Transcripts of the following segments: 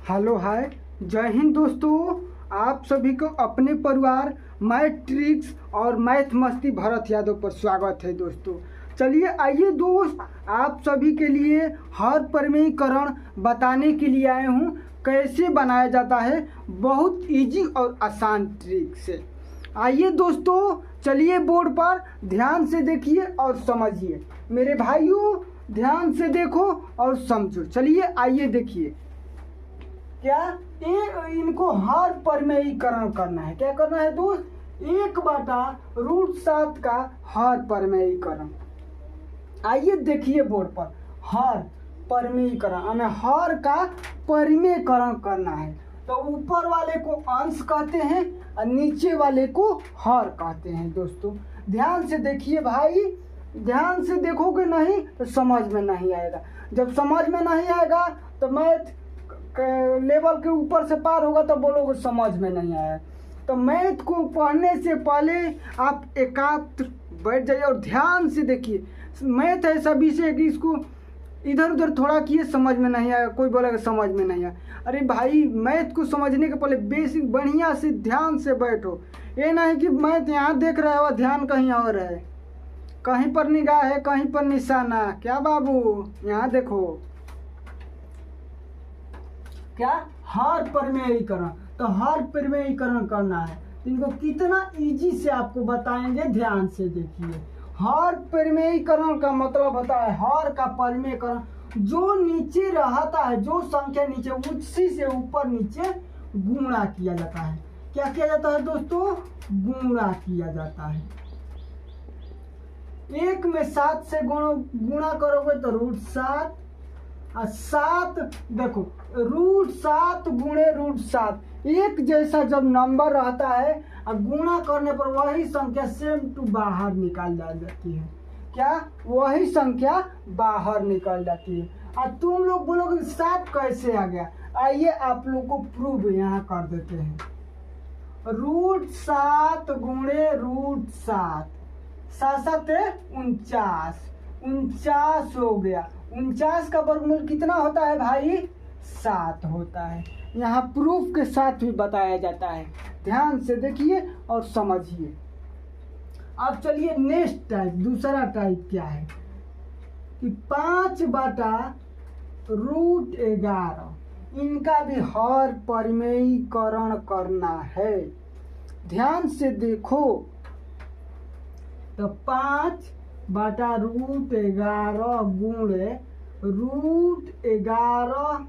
Hello hi, जय हिंद दोस्तों। आप सभी को अपने परिवार मैथ ट्रिक्स और मैथ मस्ती भरत यादव पर स्वागत है दोस्तों। चलिए आइए दोस्त, आप सभी के लिए हर प्रमेयीकरण बताने के लिए आए हूँ कैसे बनाया जाता है, बहुत इजी और आसान ट्रिक से। आइए दोस्तों, चलिए बोर्ड पर ध्यान से देखिए और समझिए। मेरे भाइयों ध्यान से देखो और समझो। चलिए आइए देखिए, क्या इनको हर प्रमेयीकरण करना है। क्या करना है दोस्त? 1/√7 का हर प्रमेयीकरण। आइए देखिए बोर्ड पर, हर प्रमेयीकरण हमें हर का प्रमेयीकरण करना है। तो ऊपर वाले को अंश कहते हैं और नीचे वाले को हर कहते हैं। दोस्तों ध्यान से देखिए भाई, ध्यान से देखोगे नहीं तो समझ में नहीं आएगा। जब समझ में नहीं आएगा तो मैथ लेवल के ऊपर से पार होगा तो बोलोगे समझ में नहीं आया। तो मैथ को पढ़ने से पहले आप एकाग्र बैठ जाइए और ध्यान से देखिए। मैथ ऐसा विषय है कि इसको इधर उधर थोड़ा किए समझ में नहीं आया। कोई बोलेगा समझ में नहीं आया। अरे भाई, मैथ को समझने के पहले बेसिक बढ़िया से ध्यान से बैठो। ये नहीं कि मैथ यहाँ देख रहे हो ध्यान कहीं और है, कहीं पर निगाह है कहीं पर निशाना। क्या बाबू, यहाँ देखो। क्या? हर प्रमेयीकरण। तो हर प्रमेयीकरण करना है। इनको कितना इजी से आपको बताएंगे, ध्यान से देखिए। हर प्रमेयीकरण का मतलब होता है हर का प्रमेयीकरण, जो नीचे रहता है, जो संख्या नीचे उसी से ऊपर नीचे गुणा किया जाता है। क्या किया जाता है दोस्तों? गुणा किया जाता है। 1 में 7 से गुणा करोगे तो √7 और 7 देखो √7 गुणे √7 एक जैसा जब नंबर रहता है और गुणा करने पर वही संख्या सेम टू बाहर निकाल जाती है। क्या? वही संख्या बाहर निकल जाती है। और तुम लोग बोलोगे 7 कैसे आ गया? आइए आप लोग को प्रूव यहाँ कर देते हैं। √7 गुणे √7, 7 49, 49 हो गया। 49 का वर्गमूल कितना होता है भाई? 7 होता है। यहाँ प्रूफ के साथ भी बताया जाता है। ध्यान से देखिए और समझिए। अब चलिए नेक्स्ट टाइप, दूसरा टाइप क्या है कि 5/√11 इनका भी हर प्रमेयीकरण करना है। ध्यान से देखो। तो 5/√11 गुणे √11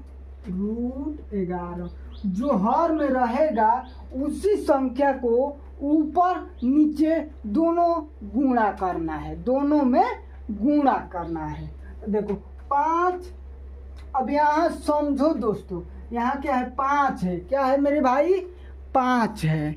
जो हर में रहेगा उसी संख्या को ऊपर नीचे दोनों गुणा करना है, दोनों में गुणा करना है। देखो 5, अब यहाँ समझो दोस्तों, यहाँ क्या है? 5 है। क्या है मेरे भाई? 5 है।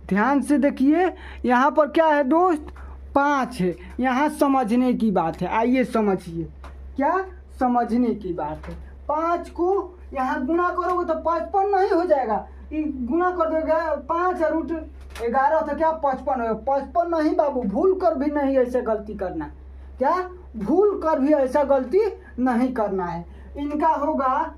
ध्यान से देखिए, यहाँ पर क्या है दोस्त? 5 है। यहाँ समझने की बात है, आइए समझिए। क्या समझने की बात है? 5 को यहाँ गुणा करोगे तो 55 नहीं हो जाएगा। गुणा कर दोगे 5/√11 तो क्या 55 होगा? 55 नहीं बाबू, भूल कर भी नहीं ऐसे गलती करना। क्या? भूल कर भी ऐसा गलती नहीं करना है। इनका होगा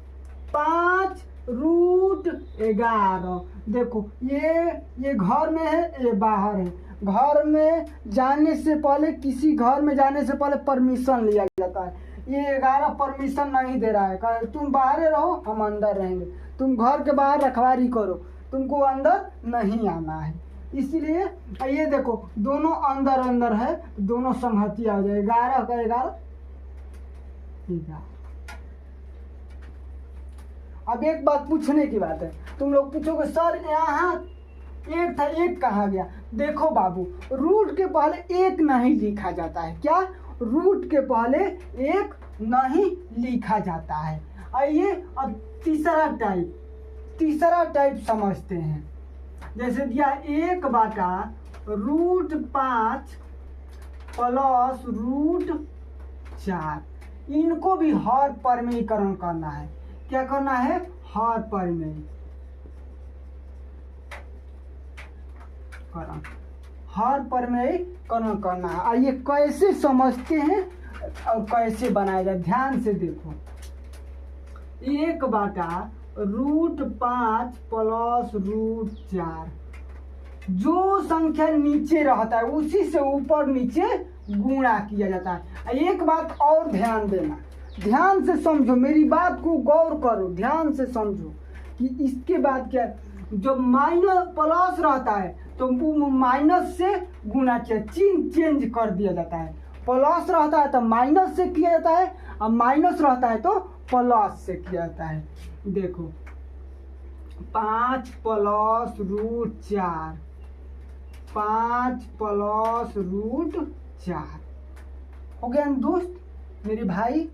5√11। देखो ये घर में है, ये बाहर है। घर में जाने से पहले, किसी घर में जाने से पहले परमिशन लिया जाता है। ये 11 परमिशन नहीं दे रहा है, कहे तुम बाहर रहो हम अंदर रहेंगे। तुम घर के बाहर रखवारी करो, तुमको अंदर नहीं आना है। इसलिए ये देखो दोनों अंदर अंदर है, दोनों संगतिया हो जाए। 11 का 11। अब एक बात पूछने की बात है, तुम लोग पूछोगे सर यहाँ 1 था, 1 कहाँ गया? देखो बाबू, रूट के पहले 1 नहीं लिखा जाता है। क्या? रूट के पहले 1 नहीं लिखा जाता है। आइए अब तीसरा टाइप समझते हैं। जैसे दिया 1/√5 + √4, इनको भी हर प्रमेयीकरण करना है। क्या करना है, हर परिमेय करण, हर परिमेय करण करना है। आइए कैसे समझते हैं और कैसे बनाया जाए, ध्यान से देखो। 1/√5 प्लस √4, जो संख्या नीचे रहता है उसी से ऊपर नीचे गुणा किया जाता है। एक बात और ध्यान देना, ध्यान से समझो, मेरी बात को गौर करो, ध्यान से समझो कि इसके बाद क्या, जो माइनस प्लस रहता है तो वो माइनस से गुणा किया, चिन्ह चेंज कर दिया जाता है। प्लस रहता है तो माइनस से किया जाता है, और माइनस रहता है तो प्लस से किया जाता है। देखो 5 प्लस √4, 5 प्लस √4 हो गया ना दोस्त, मेरे भाई।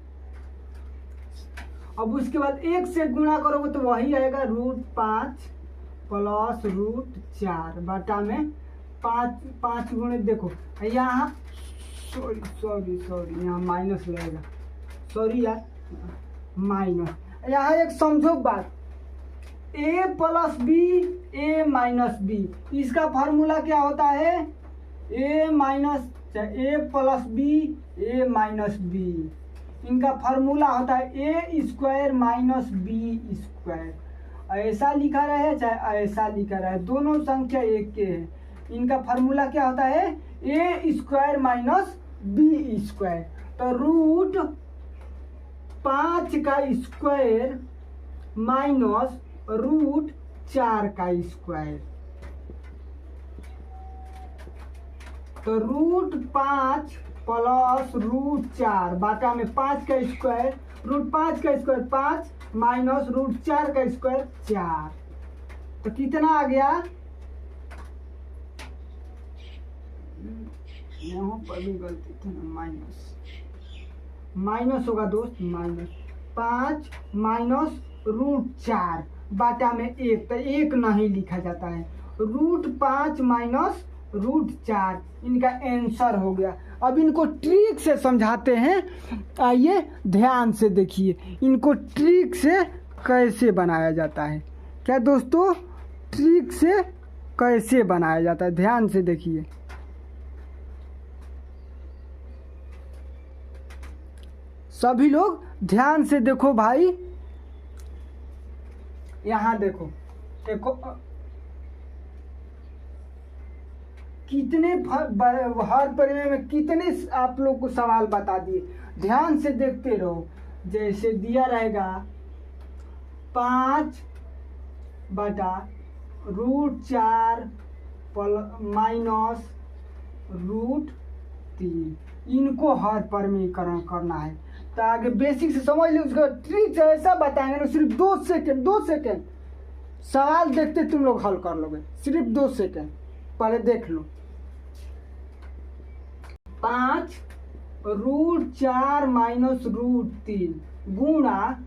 अब उसके बाद 1 से गुणा करोगे तो वही आएगा √5 प्लस √4 बटा में 5 गुणे, देखो यहाँ सॉरी यहाँ माइनस लगेगा, सॉरी यार, माइनस। यहाँ एक समझो बात, a plus b a minus b, इसका फार्मूला क्या होता है, a plus b a minus b, इनका फार्मूला होता है a² माइनस b²। ऐसा लिखा रहे चाहे ऐसा लिखा रहे, दोनों संख्या एक के हैं। इनका फार्मूला क्या होता है, a² माइनस b²। तो √5 का स्क्वायर माइनस √4 का स्क्वायर, तो √5 प्लस √4 बाटा में 5 का स्क्वायर, √5 का स्क्वायर 5 माइनस √4 का स्क्वायर 4, तो कितना आ गया, यहाँ पर भी गलती थी ना, माइनस होगा दोस्त, माइनस 5 माइनस √4 बाटा में 1, तो 1 नहीं लिखा जाता है, √5 माइनस √4 इनका आंसर हो गया। अब इनको ट्रिक से समझाते हैं, आइए ध्यान से देखिए इनको ट्रिक से कैसे बनाया जाता है। क्या दोस्तों, ट्रिक से कैसे बनाया जाता है, ध्यान से देखिए। सभी लोग ध्यान से देखो भाई, यहाँ देखो कितने हर परिमेय में कितने आप लोग को सवाल बता दिए, ध्यान से देखते रहो। जैसे दिया रहेगा 5 बटा √4 माइनस √3, इनको हर परिमेयकरण करना है। तो आगे बेसिक से समझ लो, उसका ट्रिक ऐसा बताएंगे ना, सिर्फ 2 सेकेंड सवाल देखते तुम लोग हल कर लोगे, सिर्फ 2 सेकेंड पहले देख लो। 5 √4 माइनस √3 गुणा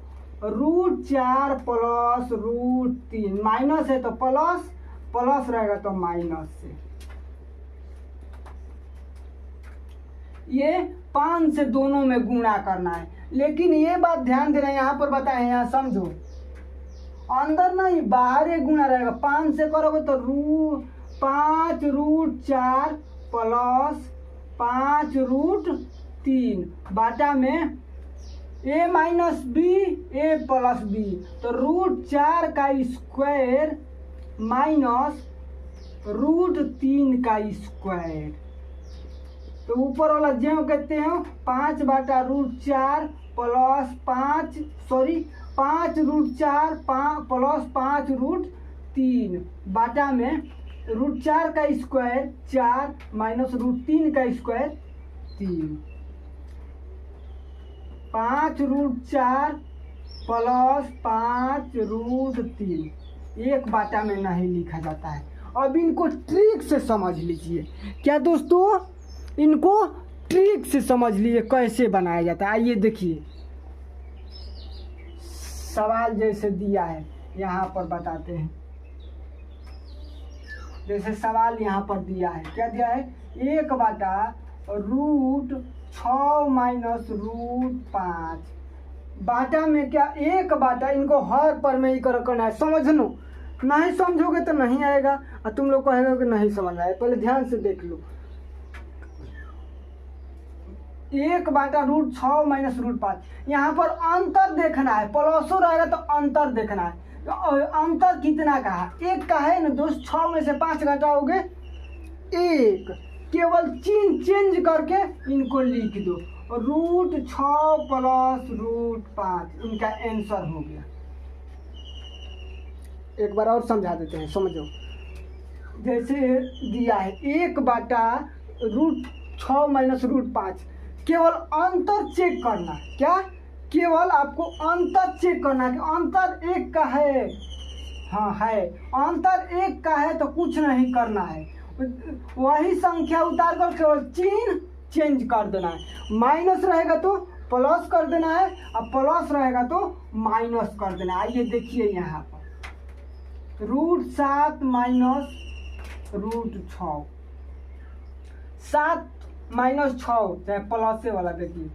√4 प्लस √3, माइनस है तो प्लस रहेगा तो माइनस से, ये 5 से दोनों में गुणा करना है। लेकिन ये बात ध्यान देना, यहाँ पर बताए, यहाँ समझो, अंदर नहीं बाहर ही गुणा रहेगा। 5 से करोगे तो 5 √4 प्लस 5 √3 बाटा में a minus b a plus b, तो √4 का स्क्वायर माइनस √3 का स्क्वायर, तो ऊपर वाला जो कहते हैं 5 बटा √4 प्लस 5 √4 प्लस 5 √3 बाटा में √4 का स्क्वायर 4 माइनस √3 का स्क्वायर 3, 5 √4 प्लस 5 √3, एक बाटा में नहीं लिखा जाता है। अब इनको ट्रिक से समझ लीजिए। क्या दोस्तों, इनको ट्रिक से समझ लीजिए कैसे बनाया जाता है। आइए देखिए, सवाल जैसे दिया है यहाँ पर बताते हैं। जैसे सवाल यहाँ पर दिया है, क्या दिया है, 1 बटा √6 माइनस √5, बाटा में क्या एक बाटा, इनको हर परमेयीकरण करना है, समझ लो। नहीं समझोगे तो नहीं आएगा और तुम लोग कहेगा कि नहीं समझ आए। पहले ध्यान से देख लो, 1/√6 माइनस √5। यहाँ पर अंतर देखना है, प्लसो रहेगा तो अंतर देखना है। तो अंतर कितना का है? 1 का है ना दोस्त। 6 में से 5 घटाओगे 1, केवल चिन्ह चेंज करके इनको लिख दो, √6 प्लस √5 इनका आंसर हो गया। एक बार और समझा देते हैं, समझो। जैसे दिया है 1/√6 माइनस √5, केवल अंतर चेक करना। क्या? केवल आपको अंतर चेक करना है कि अंतर 1 का है। हाँ है, अंतर 1 का है तो कुछ नहीं करना है, वही संख्या उतार कर केवल चिन्ह चेंज कर देना है। माइनस रहेगा तो प्लस कर देना है और प्लस रहेगा तो माइनस कर देना है। आइए देखिए यहाँ पर √7 माइनस √6, 7 माइनस 6 चाहे प्लस से वाला, देखिए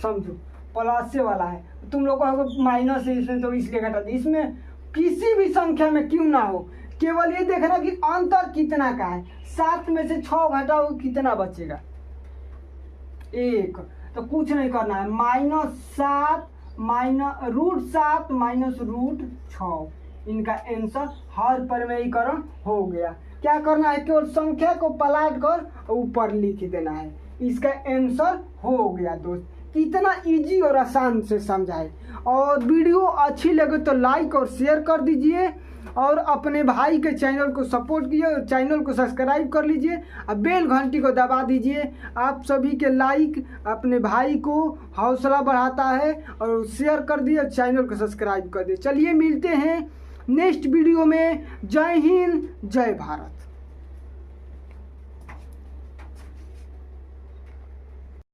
समझो प्लस से वाला है। तुम लोग को माइनस है इसमें तो इसलिए घटा दी। इसमें किसी भी संख्या में क्यों ना हो, केवल ये देखना कि अंतर कितना का है। 7 में से 6 घटाओ कितना बचेगा? 1। तो कुछ नहीं करना है, -7 √7 माइनस √6 इनका आंसर हर परमेयीकरण हो गया। क्या करना है? केवल संख्या को पलट कर ऊपर लिख देना है, इसका आंसर हो गया दोस्त। कितना इजी और आसान से समझाए। और वीडियो अच्छी लगे तो लाइक और शेयर कर दीजिए और अपने भाई के चैनल को सपोर्ट कीजिए और चैनल को सब्सक्राइब कर लीजिए और बेल घंटी को दबा दीजिए। आप सभी के लाइक अपने भाई को हौसला बढ़ाता है। और शेयर कर दिए और चैनल को सब्सक्राइब कर दिए। चलिए मिलते हैं नेक्स्ट वीडियो में। जय हिंद, जय भारत।